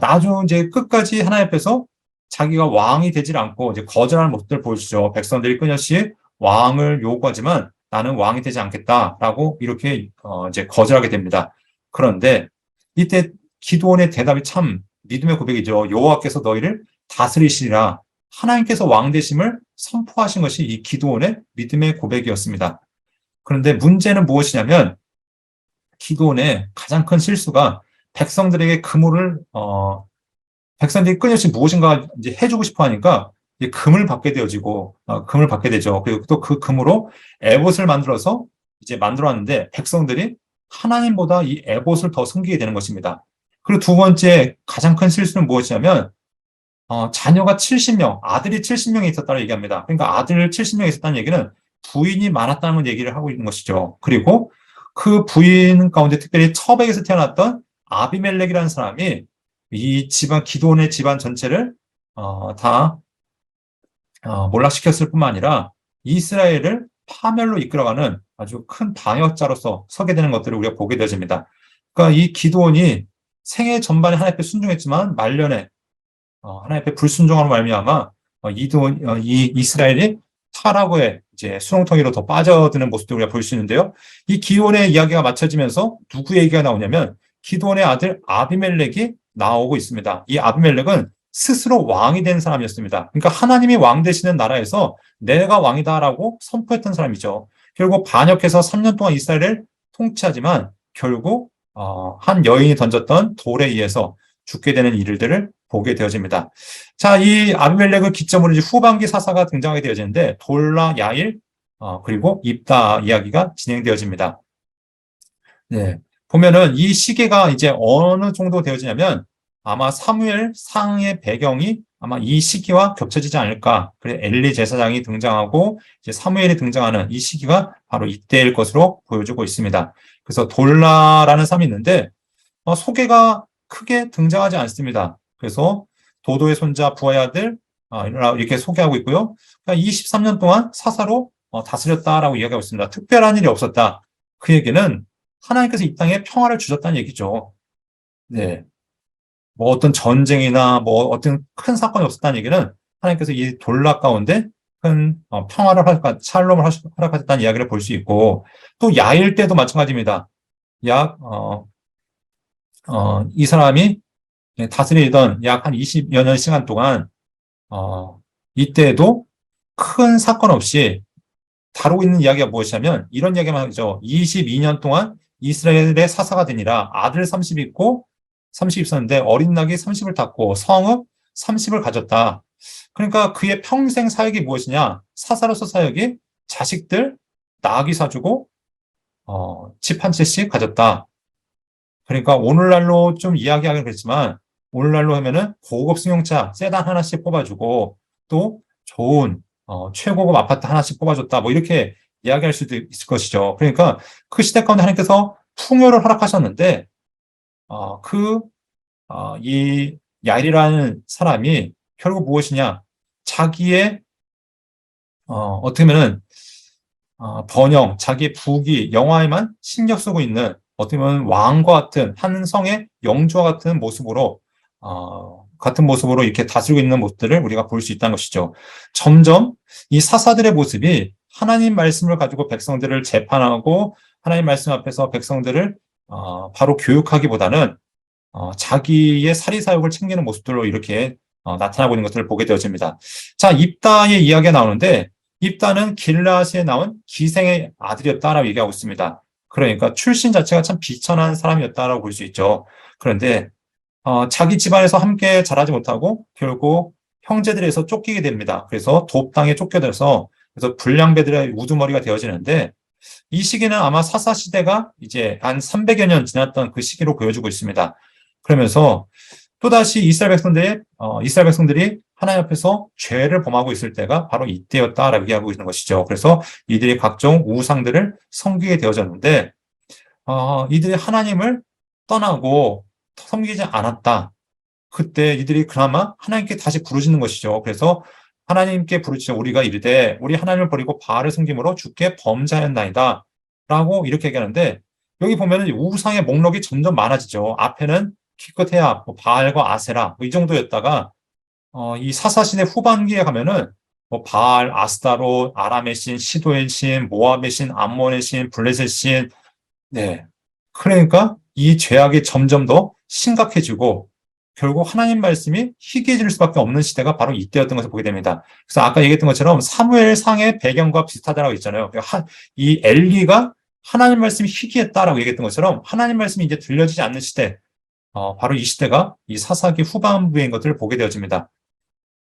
나중 이제 끝까지 하나님 앞에서 자기가 왕이 되질 않고 이제 거절하는 모습들을 보여주죠. 백성들이 끊임없이 왕을 요구하지만 나는 왕이 되지 않겠다라고 이렇게 이제 거절하게 됩니다. 그런데 이때 기드온의 대답이 참 믿음의 고백이죠. 여호와께서 너희를 다스리시리라. 하나님께서 왕 되심을 선포하신 것이 이 기드온의 믿음의 고백이었습니다. 그런데 문제는 무엇이냐면 기드온의 가장 큰 실수가 백성들에게 백성들이 끊임없이 무엇인가 이제 해주고 싶어 하니까 이제 금을 받게 되어지고 금을 받게 되죠. 그리고 또 그 금으로 에봇을 만들어서 이제 만들어왔는데 백성들이 하나님보다 이 에봇을 더 섬기게 되는 것입니다. 그리고 두 번째 가장 큰 실수는 무엇이냐면 자녀가 70명, 아들이 70명이 있었다고 얘기합니다. 그러니까 아들 70명이 있었다는 얘기는 부인이 많았다는 얘기를 하고 있는 것이죠. 그리고 그 부인 가운데 특별히 처백에서 태어났던 아비멜렉이라는 사람이 이 집안, 기드온의 집안 전체를 다 몰락시켰을 뿐만 아니라 이스라엘을 파멸로 이끌어가는 아주 큰 방역자로서 서게 되는 것들을 우리가 보게 되어집니다. 그러니까 이 기드온이 생애 전반에 하나님 앞에 순종했지만 말년에 하나님 앞에 불순종하는 말미암아 이 이스라엘이 타락의 이제 수렁텅이로 더 빠져드는 모습도 우리가 볼 수 있는데요. 이 기드온의 이야기가 맞춰지면서 누구 얘기가 나오냐면 기드온의 아들 아비멜렉이 나오고 있습니다. 이 아비멜렉은 스스로 왕이 된 사람이었습니다. 그러니까 하나님이 왕 되시는 나라에서 내가 왕이다라고 선포했던 사람이죠. 결국 반역해서 3년 동안 이스라엘을 통치하지만 결국 한 여인이 던졌던 돌에 의해서 죽게 되는 일들을 보게 되어집니다. 자, 이 아비멜렉을 기점으로 이제 후반기 사사가 등장하게 되어지는데 돌라, 야일, 그리고 입다 이야기가 진행되어집니다. 네. 보면은 이 시기가 이제 어느 정도 되어지냐면 아마 사무엘 상의 배경이 아마 이 시기와 겹쳐지지 않을까. 그래 엘리 제사장이 등장하고 이제 사무엘이 등장하는 이 시기가 바로 이때일 것으로 보여주고 있습니다. 그래서 돌라라는 사람이 있는데 소개가 크게 등장하지 않습니다. 그래서 도도의 손자 부하의 아들 이렇게 소개하고 있고요. 23년 동안 사사로 다스렸다라고 이야기하고 있습니다. 특별한 일이 없었다. 그 얘기는 하나님께서 이 땅에 평화를 주셨다는 얘기죠. 네. 뭐 어떤 전쟁이나 뭐 어떤 큰 사건이 없었다는 얘기는 하나님께서 이 돌라 가운데 큰 평화를 샬롬을 허락하셨다는 이야기를 볼 수 있고 또 야일 때도 마찬가지입니다. 이 사람이 다스리던 약 한 20여 년 시간 동안 이때에도 큰 사건 없이 다루고 있는 이야기가 무엇이냐면 이런 이야기만 하죠. 22년 동안 이스라엘의 사사가 되니라 아들 30 있고 30 있었는데 어린 낙이 30을 탔고 성읍 30을 가졌다. 그러니까 그의 평생 사역이 무엇이냐? 사사로서 사역이 자식들 낙이 사주고 집 한 채씩 가졌다. 그러니까 오늘날로 좀 이야기하긴 그랬지만 오늘날로 하면은 고급 승용차 세단 하나씩 뽑아주고 또 좋은 최고급 아파트 하나씩 뽑아줬다. 뭐 이렇게 이야기할 수도 있을 것이죠. 그러니까 그 시대 가운데 하나님께서 풍요를 허락하셨는데 이 야일이라는 사람이 결국 무엇이냐? 자기의 어떻게 보면은 번영, 자기의 부귀, 영화에만 신경 쓰고 있는 어떻게 보면 왕과 같은 한 성의 영주와 같은 모습으로 이렇게 다스리고 있는 모습들을 우리가 볼 수 있다는 것이죠. 점점 이 사사들의 모습이 하나님 말씀을 가지고 백성들을 재판하고 하나님 말씀 앞에서 백성들을 바로 교육하기보다는 자기의 사리사욕을 챙기는 모습들로 이렇게 나타나고 있는 것들을 보게 되어집니다. 자, 입다의 이야기가 나오는데 입다는 길라앗에 나온 기생의 아들이었다라고 얘기하고 있습니다. 그러니까 출신 자체가 참 비천한 사람이었다라고 볼 수 있죠. 그런데 자기 집안에서 함께 자라지 못하고 결국 형제들에서 쫓기게 됩니다. 그래서 돕당에 쫓겨들어서 그래서 불량배들의 우두머리가 되어지는데 이 시기는 아마 사사 시대가 이제 한 300여 년 지났던 그 시기로 보여주고 있습니다. 그러면서 또다시 이스라엘 백성들이 하나님 앞에서 죄를 범하고 있을 때가 바로 이때였다라고 얘기하고 있는 것이죠. 그래서 이들이 각종 우상들을 섬기게 되어졌는데 이들이 하나님을 떠나고 섬기지 않았다. 그때 이들이 그나마 하나님께 다시 부르짖는 것이죠. 그래서 하나님께 부르짖어 우리가 이르되 우리 하나님을 버리고 바알을 섬김으로 주께 범죄하였나이다 라고 이렇게 얘기하는데 여기 보면은 우상의 목록이 점점 많아지죠. 앞에는 기껏해야 바알과 아세라 이 정도였다가 이 사사시대 후반기에 가면은 바알, 아스타롯, 아람의 신, 시도의 신, 모압의 신, 암몬의 신, 블레셋 신, 네. 그러니까 이 죄악이 점점 더 심각해지고 결국 하나님 말씀이 희귀해질 수밖에 없는 시대가 바로 이때였던 것을 보게 됩니다. 그래서 아까 얘기했던 것처럼 사무엘 상의 배경과 비슷하다라고 했잖아요. 이 엘리가 하나님 말씀이 희귀했다라고 얘기했던 것처럼 하나님 말씀이 이제 들려지지 않는 시대, 바로 이 시대가 이 사사기 후반부인 것들을 보게 되어집니다.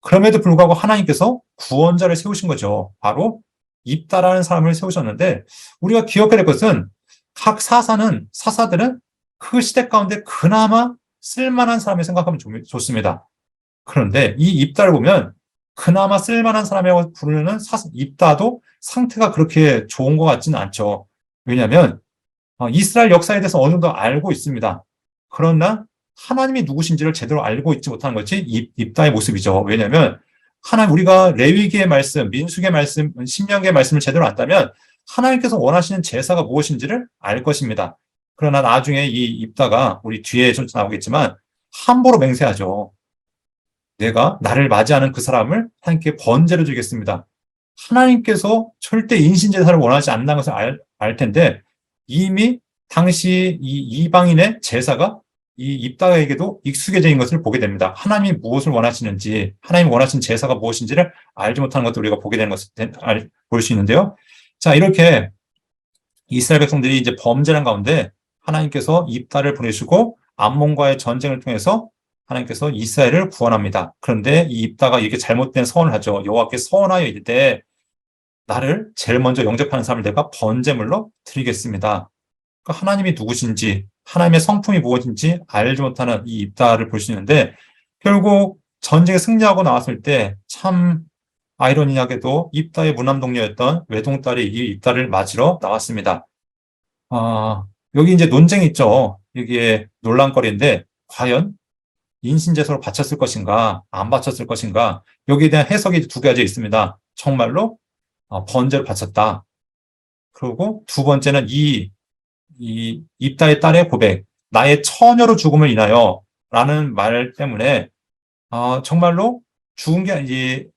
그럼에도 불구하고 하나님께서 구원자를 세우신 거죠. 바로 입다라는 사람을 세우셨는데 우리가 기억해야 될 것은 각 사사들은 그 시대 가운데 그나마 쓸만한 사람을 생각하면 좋습니다. 그런데 이 입다를 보면 그나마 쓸만한 사람이라고 부르는 입다도 상태가 그렇게 좋은 것 같지는 않죠. 왜냐하면 이스라엘 역사에 대해서 어느 정도 알고 있습니다. 그러나 하나님이 누구신지를 제대로 알고 있지 못하는 것이 입다의 모습이죠. 왜냐하면 우리가 레위기의 말씀, 민수기의 말씀, 신명기의 말씀을 제대로 안다면 하나님께서 원하시는 제사가 무엇인지를 알 것입니다. 그러나 나중에 이 입다가 우리 뒤에 좀 나오겠지만 함부로 맹세하죠. 내가 나를 맞이하는 그 사람을 하나님께 번제를 드리겠습니다. 하나님께서 절대 인신제사를 원하지 않는 것을 알 텐데 이미 당시 이 이방인의 제사가 이 입다에게도 익숙해져 있는 것을 보게 됩니다. 하나님이 무엇을 원하시는지, 하나님이 원하시는 제사가 무엇인지를 알지 못하는 것도 우리가 보게 되는 것을 볼 수 있는데요. 자, 이렇게 이스라엘 백성들이 이제 범죄한 가운데 하나님께서 입다를 보내시고 암몬과의 전쟁을 통해서 하나님께서 이스라엘을 구원합니다. 그런데 이 입다가 이렇게 잘못된 서원을 하죠. 여호와께 서원하여 이르되 나를 제일 먼저 영접하는 사람을 내가 번제물로 드리겠습니다. 그러니까 하나님이 누구신지, 하나님의 성품이 무엇인지 알지 못하는 이 입다를 볼 수 있는데, 결국 전쟁에 승리하고 나왔을 때 참 아이러니하게도 입다의 무남동녀였던 외동딸이 이 입다를 맞으러 나왔습니다. 여기 이제 논쟁이 있죠. 이게 논란거리인데, 과연 인신제사로 바쳤을 것인가, 안 바쳤을 것인가, 여기에 대한 해석이 두 가지 있습니다. 정말로 번제를 바쳤다. 그리고 두 번째는 이 입다의 딸의 고백, 나의 처녀로 죽음을 인하여 라는 말 때문에 정말로 죽은 게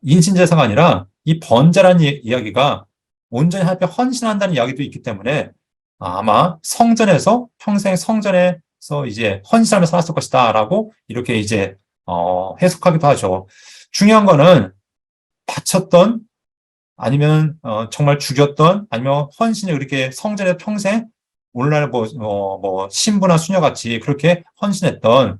인신제사가 아니라 이 번제라는 이야기가 온전히 하나님께 헌신한다는 이야기도 있기 때문에 아마 성전에서 평생 성전에서 이제 헌신하며 살았을 것이다라고 이렇게 이제 해석하기도 하죠. 중요한 거는 바쳤던 아니면 정말 죽였던 아니면 헌신을 이렇게 성전에 평생 오늘날 신부나 수녀같이 그렇게 헌신했던,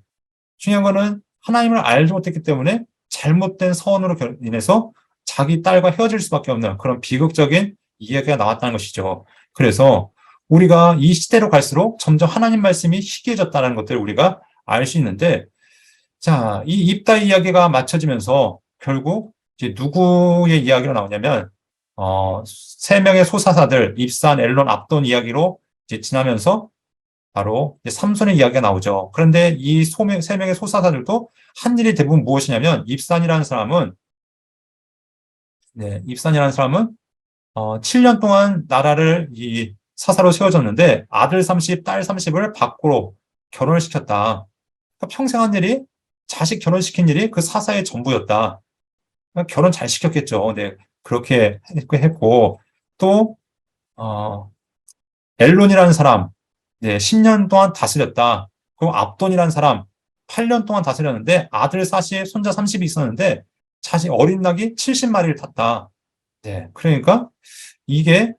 중요한 거는 하나님을 알지 못했기 때문에 잘못된 서원으로 인해서 자기 딸과 헤어질 수밖에 없는 그런 비극적인 이야기가 나왔다는 것이죠. 그래서 우리가 이 시대로 갈수록 점점 하나님 말씀이 희귀해졌다는 것들을 우리가 알 수 있는데, 자, 이 입다 이야기가 맞춰지면서 결국 이제 누구의 이야기로 나오냐면, 세 명의 소사사들, 입산, 엘론, 압돈 이야기로 이제 지나면서 바로 이제 삼손의 이야기가 나오죠. 그런데 이 세 명의 소사사들도 한 일이 대부분 무엇이냐면, 입산이라는 사람은 7년 동안 나라를 이 사사로 세워졌는데 아들 30, 딸 30을 밖으로 결혼을 시켰다. 그러니까 평생 한 일이 자식 결혼시킨 일이 그 사사의 전부였다. 그러니까 결혼 잘 시켰겠죠. 네, 그렇게 했고, 또 엘론이라는 사람, 네, 10년 동안 다스렸다. 그리고 압돈이라는 사람 8년 동안 다스렸는데 아들 40, 손자 30이 있었는데 자식 어린 낙이 70마리를 탔다. 네, 그러니까 이게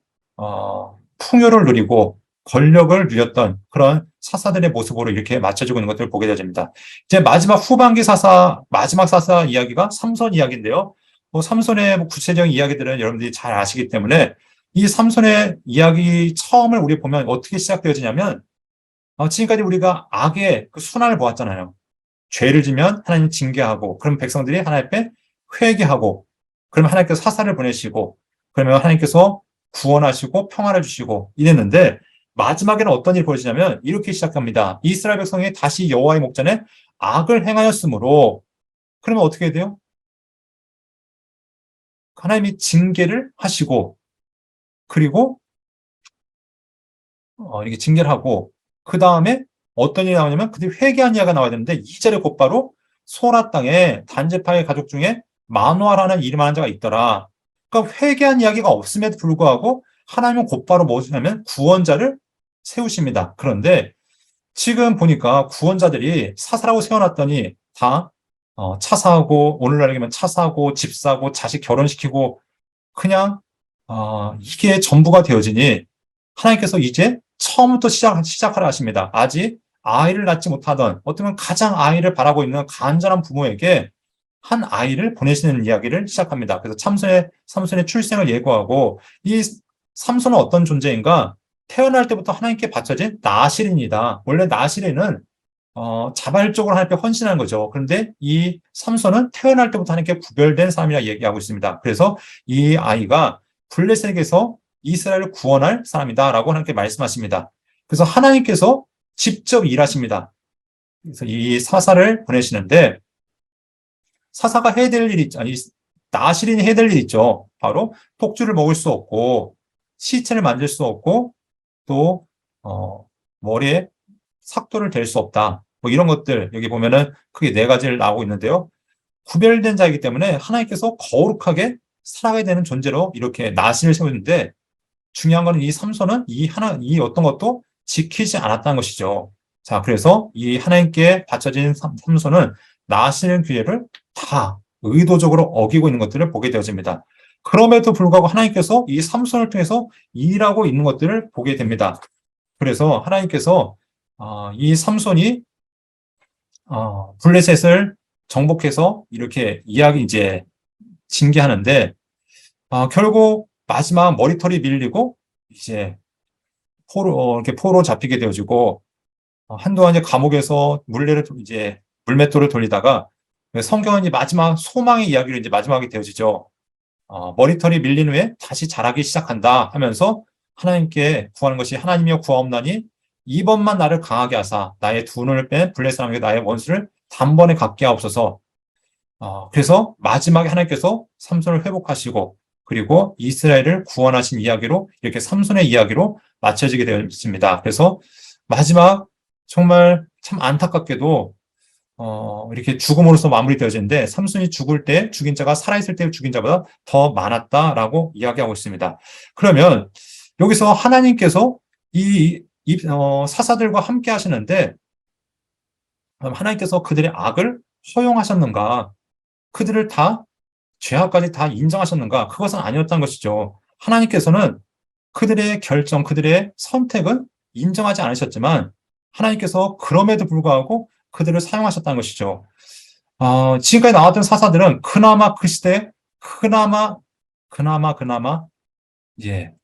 풍요를 누리고 권력을 누렸던 그런 사사들의 모습으로 이렇게 맞춰지고 있는 것들을 보게 되집니다. 이제 마지막 마지막 사사 이야기가 삼손 이야기인데요. 삼손의 구체적인 이야기들은 여러분들이 잘 아시기 때문에 이 삼손의 이야기 처음을 우리 보면 어떻게 시작되어지냐면, 지금까지 우리가 악의 그 순환을 보았잖아요. 죄를 지면 하나님 징계하고, 그럼 백성들이 하나님 앞에 회개하고, 그러면 하나님께서 사사를 보내시고, 그러면 하나님께서 구원하시고 평화를 주시고 이랬는데, 마지막에는 어떤 일이 벌어지냐면 이렇게 시작합니다. 이스라엘 백성이 다시 여호와의 목전에 악을 행하였으므로, 그러면 어떻게 돼요? 하나님이 징계를 하시고, 그리고 이렇게 징계를 하고, 그 다음에 어떤 일이 나오냐면 그들이 회개한 이야기가 나와야 되는데 2절에 곧바로 소라 땅에 단제파의 가족 중에 마노아라는 이름하는 자가 있더라. 그러니까 회개한 이야기가 없음에도 불구하고 하나님은 곧바로 뭐냐면 구원자를 세우십니다. 그런데 지금 보니까 구원자들이 사사라고 세워놨더니 다 차 사고, 오늘날 얘기하면 차 사고, 집 사고, 자식 결혼시키고, 그냥 이게 전부가 되어지니 하나님께서 이제 처음부터 시작하라 하십니다. 아직 아이를 낳지 못하던, 어쩌면 가장 아이를 바라고 있는 간절한 부모에게 한 아이를 보내시는 이야기를 시작합니다. 그래서 삼손의 출생을 예고하고, 이 삼손은 어떤 존재인가? 태어날 때부터 하나님께 바쳐진 나실인이다. 원래 나실인은 자발적으로 하나님께 헌신하는 거죠. 그런데 이 삼손은 태어날 때부터 하나님께 구별된 사람이라 얘기하고 있습니다. 그래서 이 아이가 블레셋에게서 이스라엘을 구원할 사람이다라고 하나님께 말씀하십니다. 그래서 하나님께서 직접 일하십니다. 그래서 이 사사를 보내시는데, 사사가 해야 될 일이 있죠. 아니, 나실인이 해야 될 일이 있죠. 바로 독주를 먹을 수 없고, 시체를 만질 수 없고, 또 머리에 삭도를 댈 수 없다. 뭐 이런 것들 여기 보면은 크게 4가지를 나오고 있는데요. 구별된 자이기 때문에 하나님께서 거룩하게 살아가야 되는 존재로 이렇게 나신을 세우는데, 중요한 거는 이 삼손은 이 어떤 것도 지키지 않았다는 것이죠. 자, 그래서 이 하나님께 바쳐진 삼손은 나시는 규례를 다 의도적으로 어기고 있는 것들을 보게 되어집니다. 그럼에도 불구하고 하나님께서 이 삼손을 통해서 일하고 있는 것들을 보게 됩니다. 그래서 하나님께서 이 삼손이 블레셋을 정복해서 이렇게 이제 징계하는데 결국 마지막 머리털이 밀리고 이제 이렇게 포로 잡히게 되어지고 한동안 이제 감옥에서 물맷돌을 돌리다가 성경은 이제 마지막 소망의 이야기로 이제 마지막이 되어지죠. 머리털이 밀린 후에 다시 자라기 시작한다 하면서 하나님께 구하는 것이 하나님이여 구하옵나니 이번만 나를 강하게 하사 나의 두 눈을 뺀 블레셋 왕에게 나의 원수를 단번에 갚게 하옵소서. 그래서 마지막에 하나님께서 삼손을 회복하시고 그리고 이스라엘을 구원하신 이야기로 이렇게 삼손의 이야기로 맞춰지게 되어 있습니다. 그래서 마지막 정말 참 안타깝게도 이렇게 죽음으로써 마무리되어지는데 삼손이 죽을 때 죽인 자가 살아있을 때 죽인 자보다 더 많았다라고 이야기하고 있습니다. 그러면 여기서 하나님께서 이 사사들과 함께 하시는데 하나님께서 그들의 악을 허용하셨는가? 그들을 다 죄악까지 다 인정하셨는가? 그것은 아니었다는 것이죠. 하나님께서는 그들의 결정, 그들의 선택은 인정하지 않으셨지만 하나님께서 그럼에도 불구하고 그들을 사용하셨다는 것이죠. 지금까지 나왔던 사사들은 그나마 그 시대에 그나마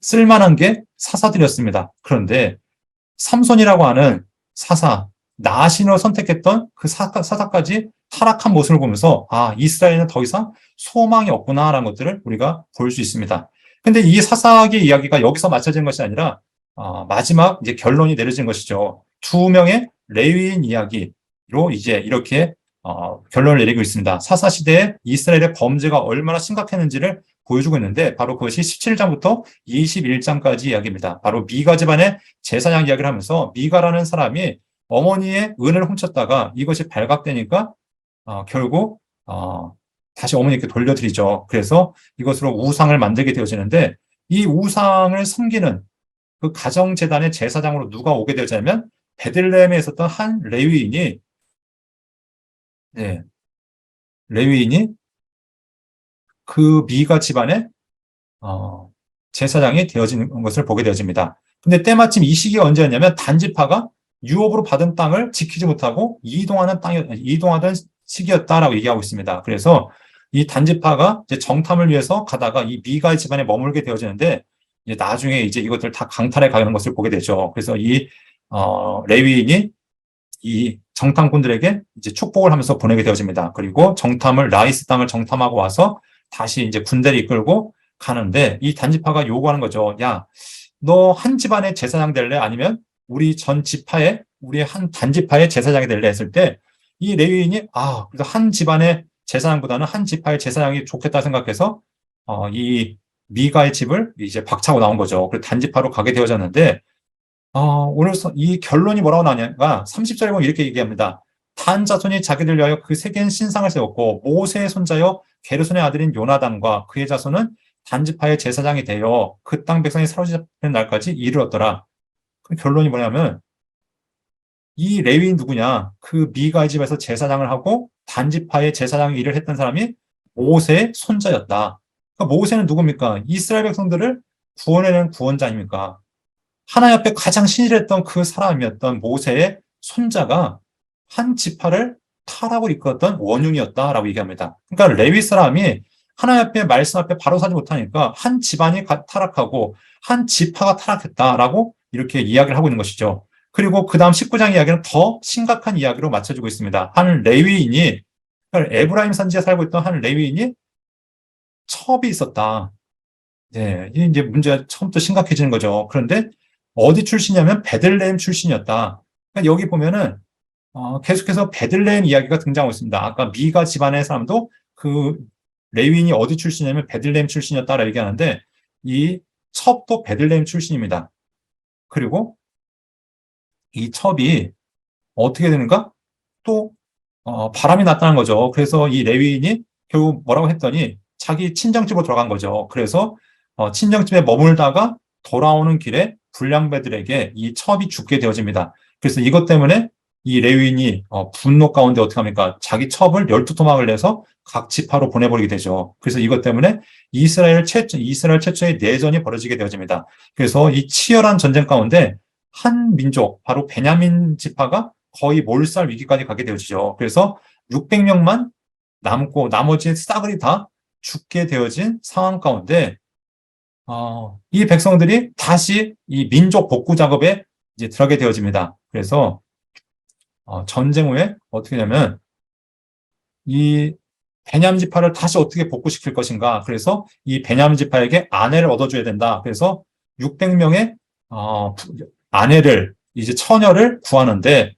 쓸만한 게 사사들이었습니다. 그런데 삼손이라고 하는 사사, 나신을 선택했던 그 사사까지 타락한 모습을 보면서 이스라엘은 더 이상 소망이 없구나라는 것들을 우리가 볼 수 있습니다. 근데 이 사사기의 이야기가 여기서 맞춰진 것이 아니라 마지막 이제 결론이 내려진 것이죠. 두 명의 레위인 이야기로 이제 이렇게 결론을 내리고 있습니다. 사사 시대에 이스라엘의 범죄가 얼마나 심각했는지를 보여주고 있는데 바로 그것이 17장부터 21장까지 이야기입니다. 바로 미가 집안의 제사장 이야기를 하면서 미가라는 사람이 어머니의 은을 훔쳤다가 이것이 발각되니까 결국 다시 어머니께 돌려드리죠. 그래서 이것으로 우상을 만들게 되어지는데 이 우상을 섬기는 그 가정재단의 제사장으로 누가 오게 되었냐면 베들레헴에 있었던 한 레위인이 그 미가 집안의 제사장이 되어지는 것을 보게 되어집니다. 근데 때마침 이 시기가 언제였냐면 단지파가 유업으로 받은 땅을 지키지 못하고 이동하던 시기였다라고 얘기하고 있습니다. 그래서 이 단지파가 이제 정탐을 위해서 가다가 이 미가 집안에 머물게 되어지는데 이제 나중에 이제 이것들 다 강탈해 가는 것을 보게 되죠. 그래서 이 레위인이 이 정탐꾼들에게 이제 축복을 하면서 보내게 되어집니다. 그리고 라이스 땅을 정탐하고 와서 다시 이제 군대를 이끌고 가는데 이 단지파가 요구하는 거죠. 야, 너 한 집안의 제사장 될래? 아니면 우리 한 단지파의 제사장이 될래? 했을 때 이 레위인이 그래서 한 집안의 제사장보다는 한 지파의 제사장이 좋겠다 생각해서 이 미가의 집을 이제 박차고 나온 거죠. 그래서 단지파로 가게 되어졌는데 오늘 이 결론이 뭐라고 나냐가 30절에 보면 이렇게 얘기합니다. 단 자손이 자기들 위하여 그 세겐 신상을 세웠고 모세의 손자여 게르손의 아들인 요나단과 그의 자손은 단지파의 제사장이 되어 그 땅 백성이 사로잡히는 날까지 이르렀더라. 그 결론이 뭐냐면 이 레위인 누구냐? 그 미가의 집에서 제사장을 하고 단지파의 제사장 일을 했던 사람이 모세의 손자였다. 그러니까 모세는 누굽니까? 이스라엘 백성들을 구원해낸 구원자 아닙니까? 하나님 앞에 가장 신실했던 그 사람이었던 모세의 손자가 한 지파를 타락으로 이끌었던 원흉이었다라고 얘기합니다. 그러니까 레위 사람이 하나님 앞에 말씀 앞에 바로 서지 못하니까 한 집안이 타락하고 한 지파가 타락했다라고 이렇게 이야기를 하고 있는 것이죠. 그리고 그 다음 19장 이야기는 더 심각한 이야기로 맞춰주고 있습니다. 한 레위인이, 그러니까 에브라임 산지에 살고 있던 한 레위인이 첩이 있었다. 이제 문제가 처음부터 심각해지는 거죠. 그런데 어디 출신이냐면 베들레헴 출신이었다. 그러니까 여기 보면은 계속해서 베들레헴 이야기가 등장하고 있습니다. 아까 미가 집안의 사람도 그 레위인이 어디 출신이냐면 베들레헴 출신이었다라고 얘기하는데 이 첩도 베들레헴 출신입니다. 그리고 이 첩이 어떻게 되는가? 또 바람이 났다는 거죠. 그래서 이 레위인이 결국 뭐라고 했더니 자기 친정집으로 돌아간 거죠. 그래서 친정집에 머물다가 돌아오는 길에 불량배들에게 이 첩이 죽게 되어집니다. 그래서 이것 때문에 이 레위인이 분노 가운데 어떻게 합니까? 자기 첩을 12토막을 내서 각 지파로 보내버리게 되죠. 그래서 이것 때문에 이스라엘 최초의 내전이 벌어지게 되어집니다. 그래서 이 치열한 전쟁 가운데 한 민족, 바로 베냐민 지파가 거의 몰살 위기까지 가게 되어지죠. 그래서 600명만 남고 나머지 싸그리 다 죽게 되어진 상황 가운데 이 백성들이 다시 이 민족 복구 작업에 이제 들어가게 되어집니다. 그래서 전쟁 후에 어떻게 되냐면 이 베냐민 지파를 다시 어떻게 복구시킬 것인가. 그래서 이 베냐민 지파에게 아내를 얻어줘야 된다. 그래서 600명의 아내를 이제 처녀를 구하는데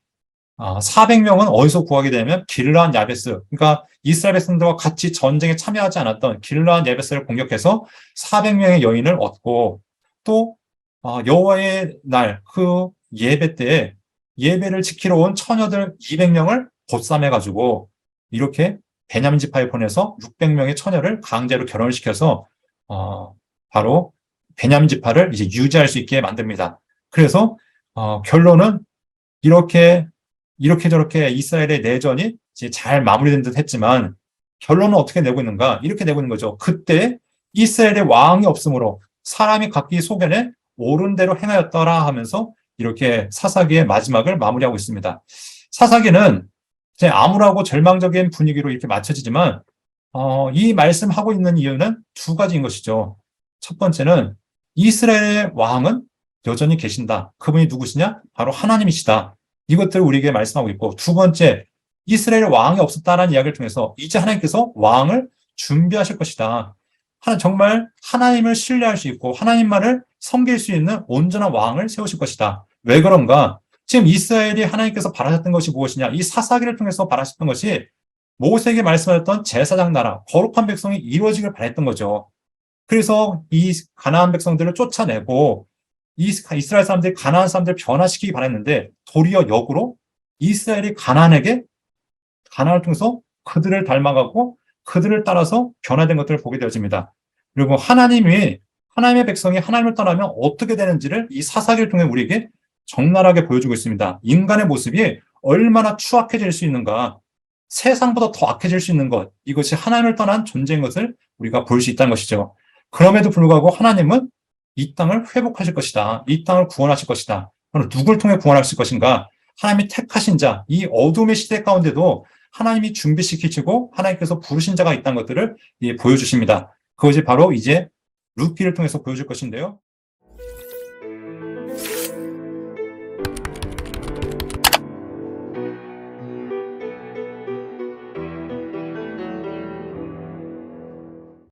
400명은 어디서 구하게 되냐면 길르앗 야베스, 그러니까 이스라엘 백성들과 같이 전쟁에 참여하지 않았던 길르앗 야베스를 공격해서 400명의 여인을 얻고 또 여호와의 날 그 예배 때에 예배를 지키러 온 처녀들 200명을 보쌈해가지고 이렇게 베냐민 지파에 보내서 600명의 처녀를 강제로 결혼을 시켜서 바로 베냐민 지파를 이제 유지할 수 있게 만듭니다. 그래서 결론은 이렇게 저렇게 이스라엘의 내전이 이제 잘 마무리된 듯 했지만 결론은 어떻게 내고 있는가? 이렇게 내고 있는 거죠. 그때 이스라엘의 왕이 없으므로 사람이 각기 소견에 옳은 대로 행하였더라 하면서 이렇게 사사기의 마지막을 마무리하고 있습니다. 사사기는 이제 암울하고 절망적인 분위기로 이렇게 맞춰지지만 이 말씀하고 있는 이유는 두 가지인 것이죠. 첫 번째는 이스라엘의 왕은 여전히 계신다. 그분이 누구시냐? 바로 하나님이시다. 이것들을 우리에게 말씀하고 있고, 두 번째, 이스라엘의 왕이 없었다라는 이야기를 통해서 이제 하나님께서 왕을 준비하실 것이다. 정말 하나님을 신뢰할 수 있고 하나님만을 섬길 수 있는 온전한 왕을 세우실 것이다. 왜 그런가? 지금 이스라엘이 하나님께서 바라셨던 것이 무엇이냐? 이 사사기를 통해서 바라셨던 것이 모세에게 말씀하셨던 제사장 나라, 거룩한 백성이 이루어지길 바랬던 거죠. 그래서 이 가나안 백성들을 쫓아내고 이스라엘 사람들이 가나안 사람들을 변화시키기 바랬는데 도리어 역으로 이스라엘이 가나안을 통해서 그들을 닮아가고 그들을 따라서 변화된 것들을 보게 되어집니다. 그리고 하나님의 백성이 하나님을 떠나면 어떻게 되는지를 이 사사기를 통해 우리에게 적나라하게 보여주고 있습니다. 인간의 모습이 얼마나 추악해질 수 있는가, 세상보다 더 악해질 수 있는 것, 이것이 하나님을 떠난 존재인 것을 우리가 볼 수 있다는 것이죠. 그럼에도 불구하고 하나님은 이 땅을 회복하실 것이다. 이 땅을 구원하실 것이다. 그럼 누굴 통해 구원하실 것인가? 하나님이 택하신 자, 이 어둠의 시대 가운데도 하나님이 준비시키시고 하나님께서 부르신 자가 있다는 것들을 보여주십니다. 그것이 바로 이제 룻기를 통해서 보여줄 것인데요.